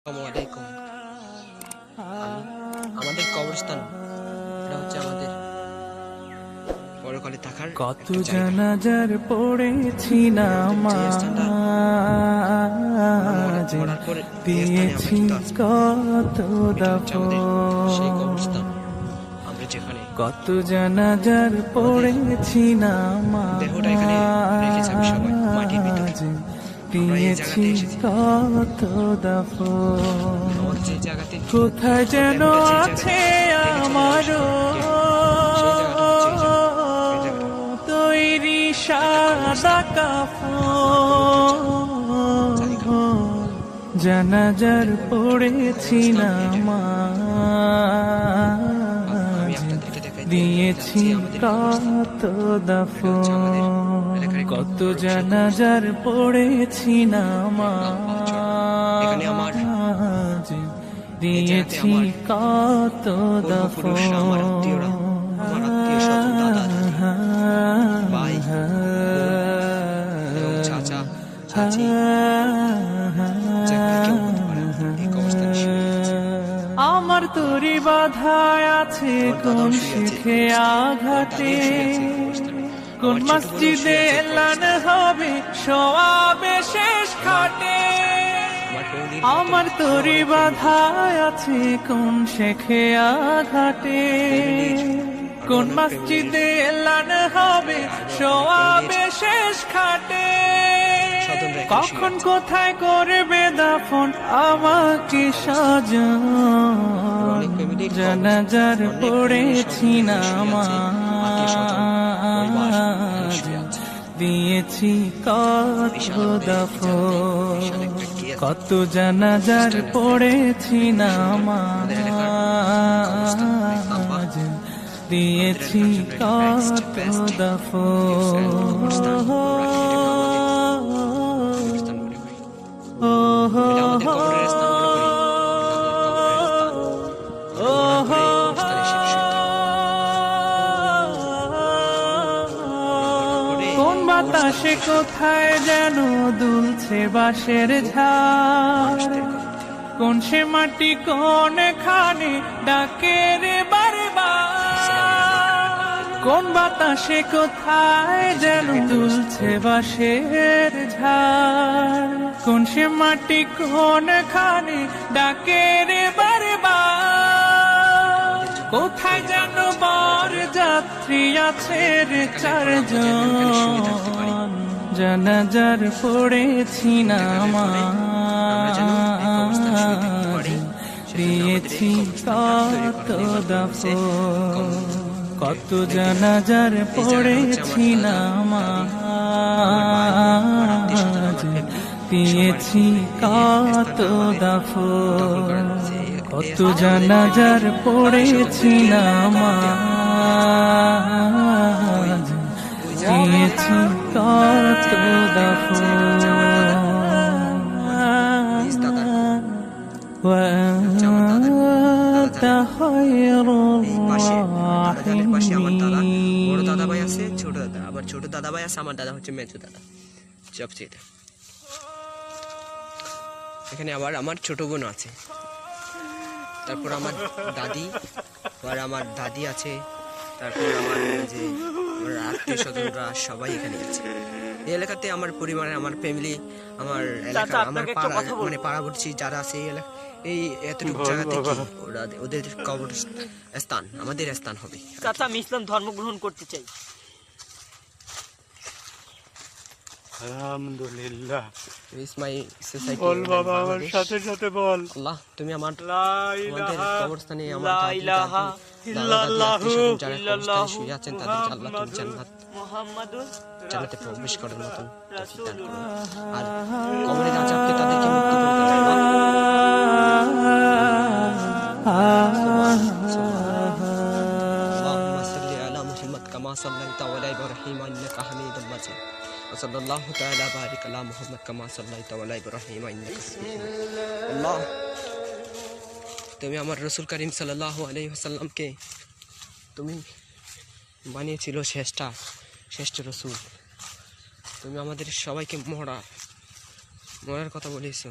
আসসালামু আমাদের কবরস্থান এটা হচ্ছে আমাদের পরকালে থাকার কত জানাজার পড়েছি নামাজ দিয়েছি কত দাফন কত জানাজার পড়েছি নামাজ দিয়েছি কত দাফন কোথায় যেন আছে আমারও তৈরি সাদা কাফন জানাজার পড়েছি নামাজ দিয়েছি কত দাফন কত জানাজার পড়েছি নামাজ দিয়েছি কত দাফন আমার তোরি বাধায় আছে কোন শিখে আঘাতে কোন মসজিদে এলান হবে সওয়াবে শেষ খাটে আমার তোরি বাধায় আছে কোন শেখে আঘাটে কোন মসজিদে এলান হবে সওয়াবে শেষ খাটে কখন কোথায় করবে দাফন আমাকে সাজান জানাজার পড়েছি নামাজ দিয়েছি কত দাফন কত জানাজার পড়েছি নামাজ দিয়েছি কত দাফন কোন বাতাসে কোথায় যেন দুলছে বাঁশের ঝাড় কোন সে মাটি কোন খানে ডাকে রে বারবার কোন বাতাসে কোথায় যেন দুলছে বাঁশের ঝাড় কোন সে মাটি কোন খানে ডাকে রে বারবার কোথায় যেন বর যাত্রী আছে রে চারজন জানাজার পড়েছি নামাজ দিয়েছি কত দাফন কত জানাজার পড়েছি নামাজ দিয়েছি কত দাফন কত জানাজার পড়েছি নামাজ দিয়েছি কত দাফন وأنت خير বড় দাদা ভাই আছে ছোট দাদা আবার ছোট দাদা ভাই আছে আমার দাদা হচ্ছে মেজো দাদা সবচেয়ে এখানে আবার আমার ছোট বোন আছে তারপর আমার দাদি আর আমার দাদি আছে তারপর আমার যে আত্মীয় স্বজনরা সবাই এখানে আছে এই এলাকাতে আমার পরিবারে আমার ফ্যামিলি আমার এলাকা আমার পাড়া মানে পাড়াবর্তী যারা আছে এই এতটুকু জায়গাতে ওরা ওদের কবর স্থান আমাদের স্থান হবে চাচা আমি ইসলাম ধর্ম গ্রহণ করতে চাই আলহামদুলিল্লাহ ইস মাই সোসাইটি বল বাবা আমার সাথে সাথে বল আল্লাহ তুমি আমার লা ইলাহা কবরস্থানে আমার লা ইলাহা ইল্লাল্লাহু ইল্লাল্লাহু শুয়ে আছেন তাদেরকে আল্লাহ তুমি জান্নাত মুহাম্মাদুর জান্নাতে প্রবেশ করার মতন তৌফিক দান করুন আর কবরের আযাবকে তাদেরকে মুক্ত করে দাও اللهم صل على محمد كما صليت على ابراهيم انك حميد مجيد وصلى الله تعالى بارك على محمد كما صليت على ابراهيم انك حميد الله তুমি আমার রাসূল করিম সাল্লাল্লাহু আলাইহি ওয়াসাল্লামকে তুমি বানিয়েছিল শ্রেষ্ঠ রাসূল তুমি আমাদের সবাইকে মরার কথা বলেছো।